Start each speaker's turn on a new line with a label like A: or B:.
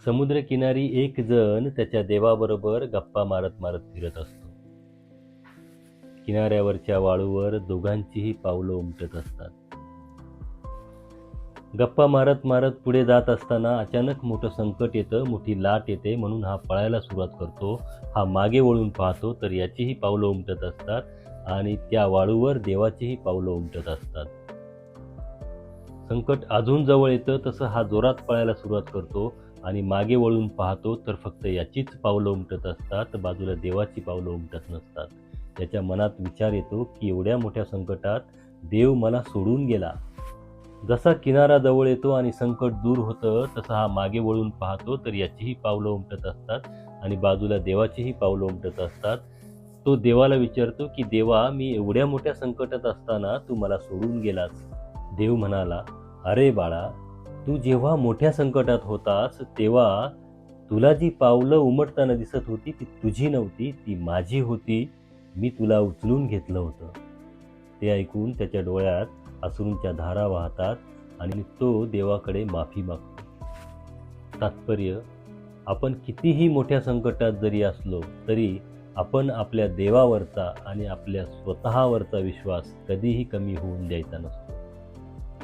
A: समुद्रकिनारी एक जण त्याच्या देवाबरोबर गप्पा मारत मारत फिरत असतो. किनाऱ्यावरच्या वाळूवर दोघांचीही पावलं उमटत असतात. गप्पा मारत मारत पुढे जात असताना अचानक मोठं संकट येतं, मोठी लाट येते. म्हणून हा पळायला सुरुवात करतो. हा मागे वळून पाहतो तर याचीही पावलं उमटत असतात आणि त्या वाळूवर देवाचीही पावलं उमटत असतात. संकट अजून जवळ येतं तसं हा जोरात पळायला सुरुवात करतो आणि मागे वळून पाहतो तर फक्त याचीच पावलं उमटत असतात, बाजूला देवाची पावलं उमटत नसतात. त्याच्या मनात विचार येतो की एवढ्या मोठ्या संकटात देव मला सोडून गेला. जसा किनारा जवळ येतो आणि संकट दूर होतं तसं हा मागे वळून पाहतो तर याचीही पावलं उमटत असतात आणि बाजूला देवाचीही पावलं उमटत असतात. तो देवाला विचारतो की देवा, मी एवढ्या मोठ्या संकटात असताना तू मला सोडून गेलास. देव म्हणाला, अरे बाळा, तू जेव्हा मोठ्या संकटात होतास तेव्हा तुला जी पावलं उमटताना दिसत होती ती तुझी नव्हती, ती माझी होती. मी तुला उचलून घेतलं होतं. ते ऐकून त्याच्या डोळ्यात अश्रूंच्या धारा वाहतात आणि तो देवाकडे माफी मागतो. तात्पर्य, आपण कितीही मोठ्या संकटात जरी असलो तरी आपण आपल्या देवावरचा आणि आपल्या स्वतःवरचा विश्वास कधीही कमी होऊन द्यायचा नसतो.